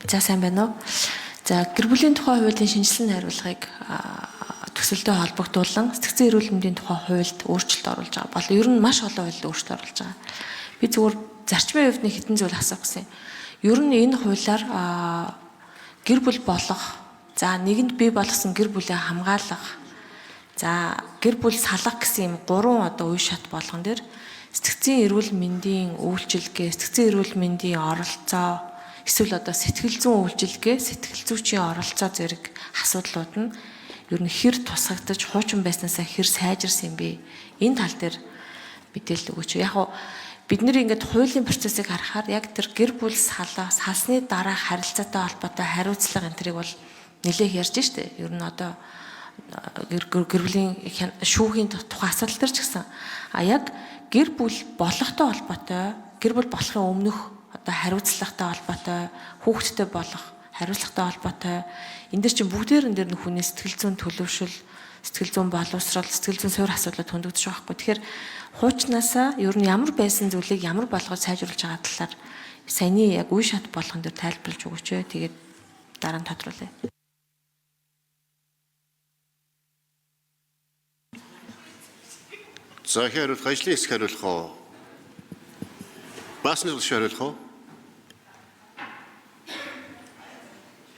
За сайн байна уу? За гэр бүлийн тухай хуулийн шинжилсэн хариулгыг төсөлдөө холбогдуулан сэтгцэн эрүүл мэндийн тухай хуульд өөрчлөлт оруулж байгаа бол ер нь маш олон хуульд өөрчлөлт оруулж байгаа. Би зүгээр зарчмын хувьд нэг хэдэн зүйл асуух гэсэн. Ер нь энэ хуулиар гэр бүл болох, за нэгэнд бий болгосон гэр бүлээ хамгаалах, за гэр бүл салах гэсэн юм 3 үе шат болгон дээр сэтгцэн эрүүл мэндийн үйлчилгээ, сэтгцэн эрүүл мэндийн оролцоо, эсвэл сэтгэл зүйн үйлчилгээ, сэтгэл зүйчийн оролцоо зэрэг асуудлууд нь ер нь хэр тусгагдаж хуучин байснаасаа хэр сайжирсан юм бэ? Энэ тал дээр мэдээлэл өгөөч. Яг нь бид нэр ингээд хуулийн процессыг харахаар яг тэр гэр бүл салсны дараа харилцаатай холбоотой хариуцлага энэ төрийг бол нэлээх ярьж штэ. Ер нь гэр бүлийн шүүхийн тухай асуудал төр ч гэсэн яг гэр бүл болохтой холбоотой, гэр бүл болохын өмнөх хариуцлагатай холбоотой, хүүхэдтэй болох хариуцлагатай холбоотой энэ дэр чинь бүгдээр нь хүний сэтгэл зүйн төлөвшил, сэтгэл зүйн боловсрол, сэтгэл зүйн суурь асуудлууд хөндөгдөж байгаа байхгүй. Тэгэхээр хуучнаасаа ер нь ямар байсан зүйлийг ямар болгож сайжруулж байгаа талаар саяны яг үе шат болгон дээр тайлбарлаж өгөөч. Тэгээд дараа нь тодруулъя. За хариулах ажлын хэсэг хариулах уу? Баасны зүйл хариулах уу?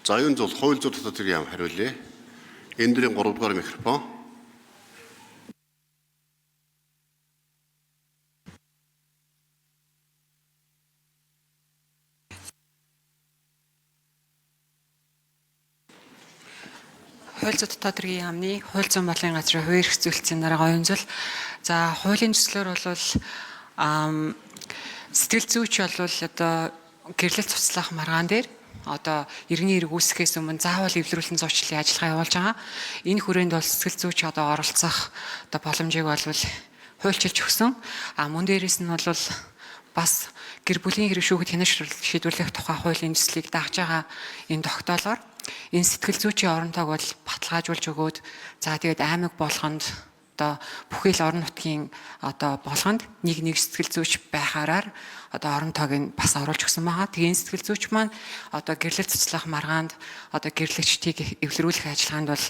За энэ зүйл хууль зүйн дотоод юм хариулъя. Энэ дэрийн 3 дугаар микрофон. Хууль зүйн дотоод яамны хууль зүйн болон газрын хувийн эрх зүйлсийн дараагийн оюун зүйл. За хуулийн төслөөр бол сэтгэл зүйч бол гэрлэл цуцлах маргаан дээр иргэний эрг үүсгэхээс өмнө заавал эвлэрүүлэн зуучлалын ажиллагаа явуулж байгаа. Энэ хүрээнд бол сэтгэл зүйч оролцох боломжийг бол хуульчилж өгсөн. Мөн дээрээс нь бол бас гэр бүлийн хэрэг шүүхэд хянаж шийдвэрлэх тухай хуулийн төслийг дааж байгаа энэ тогтоолоор энэ сэтгэл зүйчийн оронтойг бол баталгаажуулж өгөөд за тэгээд аймаг болгонд бүхэл орон нутгийн болгонд нэг сэтгэл зүйч байхаараар оронтойг нь бас оруулж өгсөн байгаа. Тэгээд энэ сэтгэл зүйч маань гэрлэл цуцлах маргаанд гэрлэгчдийг эвлэрүүлэх ажиллагаанд бол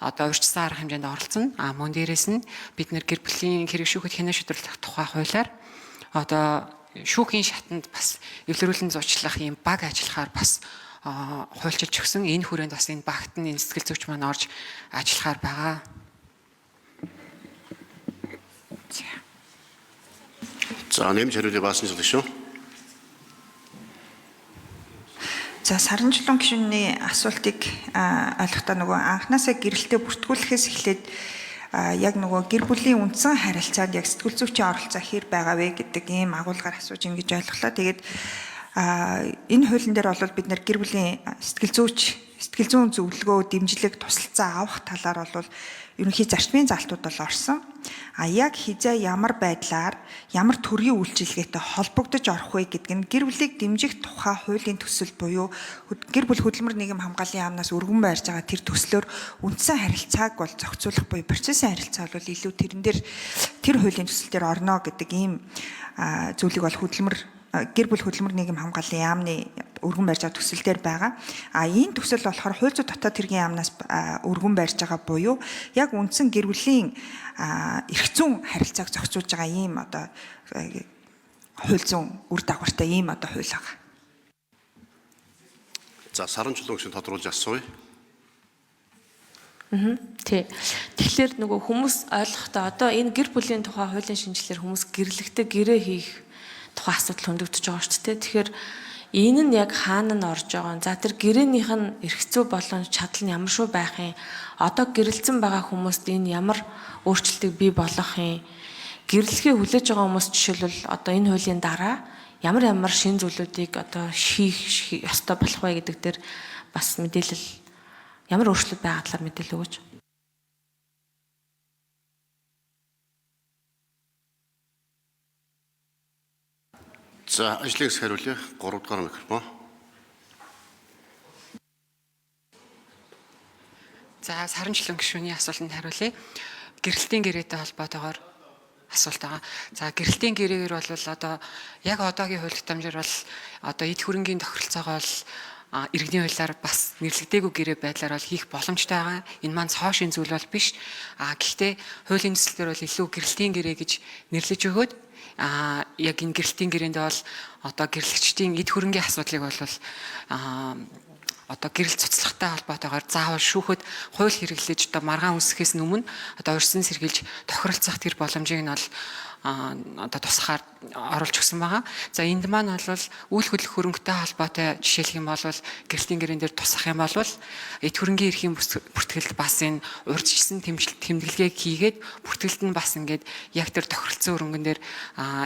урьдчилсан арга хэмжээнд оролцсон. Мөн дээрээс нь бид нэр гэр бүлийн хэрэг шүүхэд хянаж шийдвэрлэх тухай хуулиар шүүхийн шатанд бас эвлэрүүлэн зуучлах ийм баг ажиллахаар бас хуульчилж өгсөн. Энэ хүрээнд бас энэ багт нь энэ сэтгэл зүйч маань орж ажиллахаар байгаа. За нэмж хариулъя баасны зүйл шүү. За саранчлон гишүүний асуултыг ойлгохдоо анхнаасаа гэрэлтэд бүртгүүлэхээс эхлээд яг гэр бүлийн үндсэн харилцаанд яг сэтгэл зүйчийн оролцоо хэр байгаа вэ гэдэг ийм агуулгаар асууж ингэж ойлголоо. Тэгээд энэ хуулийн дээр бол бид нэр гэр бүлийн сэтгэл зүйн зөвлөгөө, дэмжлэг, тусалцаа авах талаар бол ерөнхий зарчмын залтууд бол орсон. Яг хизээ ямар байдлаар, ямар төрлийн үйлчилгээтэй холбогдож орох вэ гэдэг нь гэр бүлийг дэмжих тухай хуулийн төсөл буюу гэр бүл хөдөлмөр нийгэм хамгааллын яамнаас өргөн байрж байгаа тэр төслөөр үндсэн харилцааг бол зохицуулах буюу процессын харилцаа бол илүү тэр хуулийн төсөл дээр орно гэдэг ийм зүйлийг бол гэр бүл хөдөлмөр нийгэм хамгааллын яамны өргөн барьж байгаа төсөл дээр байгаа. Энэ төсөл болохоор хууль зүйн дотоод хэргийн яамнаас өргөн барьж байгаа буюу яг үндсэн гэр бүлийн эрх зүйн харилцааг зохицуулж байгаа ийм хууль зүйн үр дагавартай ийм хууль байгаа. За саранчлон гишүүн тодруулж асууя. Тий. Тэгэхээр хүмүүс ойлгохдоо энэ гэр бүлийн тухай хуулийн шинжилгээр хүмүүс гэрлэгтэй гэрээ хийх тухай асуудал хөндөгдөж байгаа шүү дээ. Тэгэхээр энэ нь яг хаана нь орж байгаа. За тэр гэрээнийх нь эрх зүй болон чадал нь ямар шүү байх юм. Гэрэлцэн байгаа хүмүүст энэ ямар өөрчлөлтийг бий болгох юм. Гэрлэхээ хүлээж байгаа хүмүүс жишээлбэл энэ хуулийн дараа ямар шин зүйлүүдийг хийх ёстой болох вэ гэдэг дээр бас мэдээлэл ямар өөрчлөлт байгаа талаар мэдээлэл өгөөч. За ажлын хэсэг хариулъя. 3 дугаар микрофон. За саранчлон гишүүний асуултанд хариулъя. Гэрэлтийн гэрээтэй холбоотойгоор асуулт байгаа. За гэрэлтийн гэрээгээр бол яг одоогийн хууль тогтоомжоор бол эд хөрөнгийн тохиролцоогоо бол иргэний хуулиар бас нэрлэгдээгүй гэрээ байдлаар бол хийх боломжтой байгаа. Энэ маань цоошин зүйл бол биш. Гэхдээ хуулийн төслөөр бол илүү гэрэлтийн гэрээ гэж нэрлэж өгөөд яг энэ гэрэлтийн гэрээнд бол одоо гэрлэгчдийн эд хөрөнгийн асуудлыг бол одоо гэрэл цуцлахтай холбоотойгоор заавал шүүхэд хууль хэрэглэж одоо маргаан үсгэхээс өмнө одоо урьдчилан сэргийлж тохиролцох тэр боломжийг нь бол одоо тусахаар оруулж өгсөн байгаа. За энд маань бол үйл хөдлөх хөрөнгөтэй холбоотой жишээлх юм бол гэрэлтийн гэрэн дээр тусах юм бол эд хөрөнгийн эрхийн бүртгэлд бас энэ урьдчилсан тэмдэглэгийг хийгээд бүртгэлд нь бас ингээд яг тэр тохиролцсон хөрөнгөн дээр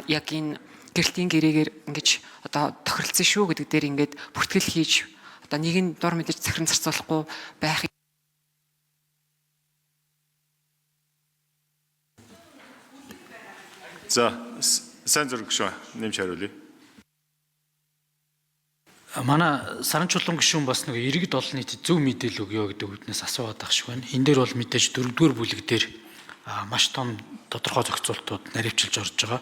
яг энэ гэрэлтийн гэрээгээр ингэж одоо тохиролцсон шүү гэдэг дээр ингээд бүртгэл хийж одоо нэг нь дур мэдэж захиран зарцуулахгүй байх. За сайн зэрэг шүү нэмж хариулъя. Манай саран чулуун гишүүн бас нэг иргэд олон нийтэд зөв мэдээлэл өгөө гэдэг үгнээс асууад байх шиг байна. Энэ дээр бол мэдээж 4-р бүлэг дээр маш том тодорхой зохицуултууд наривчилж орж байгаа.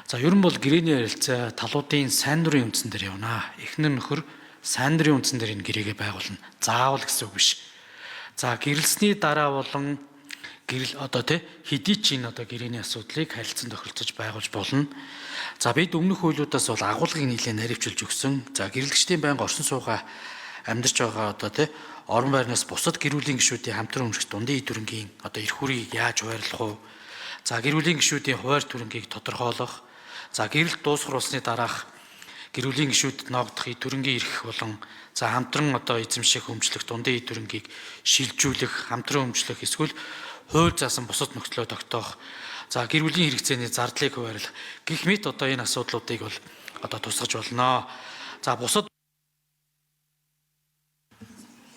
За ер нь бол гэрээний харилцаа талуудын сайн дурын үндсэн дээр явна. Эхнэр нөхөр сайн дурын үндсэн дээр энэ гэрээгээ байгуулна. Заавал гэсэн үг биш. За гэрэлсний дараа болон гэрэл одоо хэдий ч энэ одоо гэрээний асуудлыг харилцан тохиролцож байгуулж болно. За бид өмнөх хуулиудаас бол агуулгыг нэлээд наривчилж өгсөн. За гэрэлэгчдийн байнга орсон суугаа амьдарч байгаа одоо орон байрнаас бусад гэрүүлийн гишүүдийн хамтран өмсөх дундын эд хөрөнгийн одоо эрх хүрийг яаж хуваарлах вэ? За гэрүүлийн гишүүдийн хуваар төрөнгийг тодорхойлох. За гэрэл дуусгаруулсны дараах гэрүүлийн гишүүдэд ногдох эд хөрөнгийн эрх болон за хамтран одоо эзэмших өмчлөх дундын эд хөрөнгийг шилжүүлэх, хамтран өмчлөх эсвэл хууль заасан бусад нөхцлөө тогтоох. За гэр бүлийн хэрэгцээний зардлыг хуваарлах гэх мэт одоо энэ асуудлуудыг бол одоо тусгаж болно. За бусад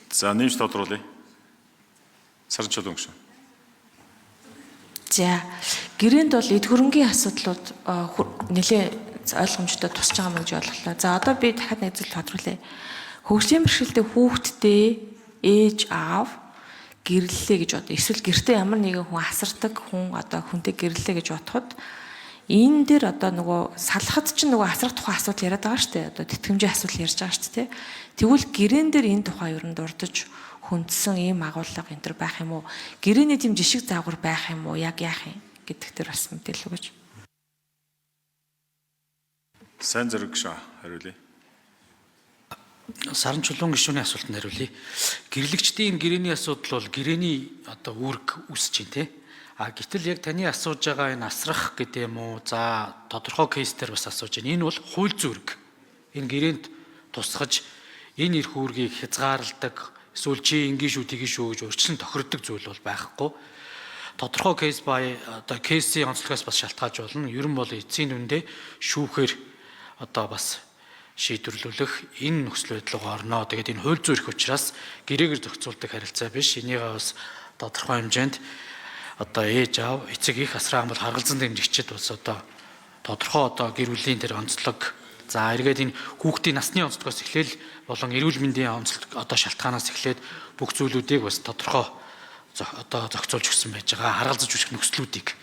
За нэмж тодруулъя. Саран чулуун гишүүн. За гэрээнд бол эд хөрөнгийн асуудлууд нэлээд ойлгомжтой тусч байгаа мөн гэж ойлголоо. За одоо би дахиад нэг зүйл тодруулъя. Хөгжлийн бэрхшээлтэй хүүхэдтэй ээж аав гэрлэлээ гэж одоо эсвэл гэртээ ямар нэгэн хүн асардаг хүн одоо хүнтэй гэрлэлээ гэж бодоход энэ дээр одоо нөгөө салахад чинь нөгөө асрах тухай асуудал яриад байгаа шүү дээ. Одоо тэтгэмжийн асуудал ярьж байгаа шүү дээ. Тэгвэл гэрээн дээр энэ тухай ер нь дурдж хүндсэн ийм агуулга энэ төр байх юм уу? Гэрээний тийм жишг заагвар байх юм уу? Яг яах юм гэдэг дээр бас мэдээлэл өгөөч. Сайн зэрэг шүү хариулъя. саран чулуун гишүүний асуултанд хариулъя. Гэрлэгчдийн гэрээний асуудал бол гэрээний одоо үүрэг үүсэж байна те. Гэтэл яг таны асууж байгаа энэ асрах гэдэг юм уу? За тодорхой кейс дээр бас асууж байна. Энэ бол хууль зүрэг. Энэ гэрээнд тусгаж энэ эрх үүргийг хязгаарладаг эсвэл чи ингийн шүү тгий шүү гэж урьдчилан тохирдог зүйл бол байхгүй. Тодорхой кейс ба одоо кейсийн онцлогоос бас шалтгаалж болно. Ер нь бол эцсийн дүндээ шүүхээр одоо бас шийдвэрлүүлэх энэ нөхцөл байдлаар орно. Тэгээд энэ хууль зүйн эрх учраас гэрээгээр зохицуулдаг харилцаа биш. Энийгээ бас тодорхой хэмжээнд одоо ээж аав, эцэг их асраа хамбал харгалзан дэмжигчид бас одоо тодорхой одоо гэр бүлийн тэр онцлог за эргээд энэ хүүхдийн насны онцлогоос эхлээл болон эрүүл мэндийн онцлог одоо шалтгаанаас эхлээд бүх зүйлүүдийг бас тодорхой одоо зохицуулж өгсөн байж байгаа. Харгалзаж үүсгэх нөхцлүүдийг.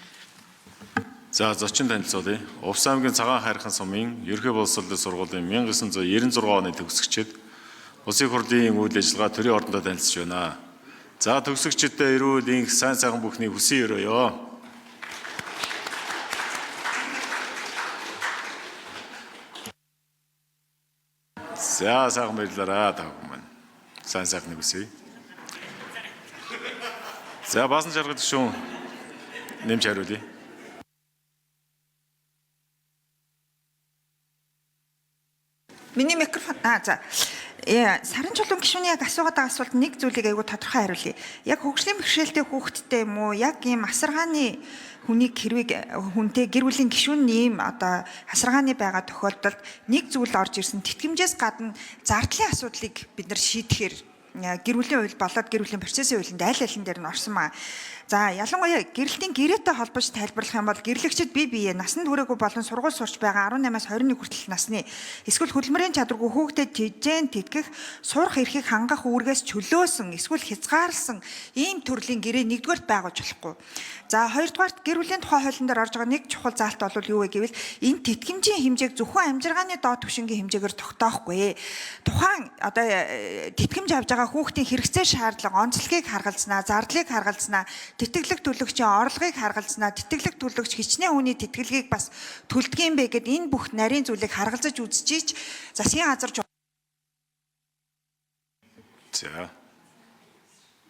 За зочин танилцуулъя. Увс аймгийн цагаан хайрхан сумын ерхий боловсролын сургуулийн 1996 оны төгсөгчид улсын хурлын үйл ажиллагаа төрийн ордондоо танилцж байна. За төгсөгчдөө эрүүл энх сайн сайхан бүхний хүсэн өрөөё. За сайхан баярлалаа та бүхэн. Сайн сайхны хүсье. За баасан жаргал гишүүн нэмж хариулъя. Миний микрофон за саран чулуун гишүүний яг асуугаад байгаа асуулт нэг зүйлийг айгүй тодорхой хариулъя. Яг хөгжлийн бэрхшээлтэй хүүхэдтэй юм уу? Яг ийм асаргааны хүнийг хүнтэй гэр бүлийн гишүүн ийм одоо асаргааны байгаа тохиолдолд нэг зүйл орж ирсэн тэтгэмжээс гадна зардлын асуудлыг бид нар шийдэхээр гэр бүлийн хууль болоод гэр бүлийн процессын хуулинд аль алин дээр нь орсон маа. За ялангуяа гэрэлтийн гэрээтэй холбож тайлбарлах юм бол гэрлэгчид бие биеэ насанд хүрээгүй болон сургууль сурч байгаа 18-аас 21 хүртэл насны эсвэл хөдөлмөрийн чадваргүй хүүхдэд тэжээн тэтгэх сурах эрхийг хангах үүргээс чөлөөсөн эсвэл хязгаарласан ийм төрлийн гэрээ нэгдүгээрт байгуулж болохгүй. За хоёрдугаарт гэр бүлийн тухай хуулинд орж байгаа нэг чухал заалт бол юу вэ гэвэл энэ тэтгэмжийн хэмжээг зөвхөн амжиргааны доод түвшингийн хэмжээгээр тогтоохгүй. Тухайн одоо тэтгэмж авж байгаа хүүхдийн хэрэгцээ шаардлага онцлогийг харгалзнаа, зардлыг харгалзнаа, тэтгэлэг төлөгчийн орлогыг харгалзнаа, тэтгэлэг төлөгч хичнээн хүний тэтгэлгийг бас төлдөг юм бэ гэд энэ бүх нарийн зүйлийг харгалзаж үзчихийч засгийн газар За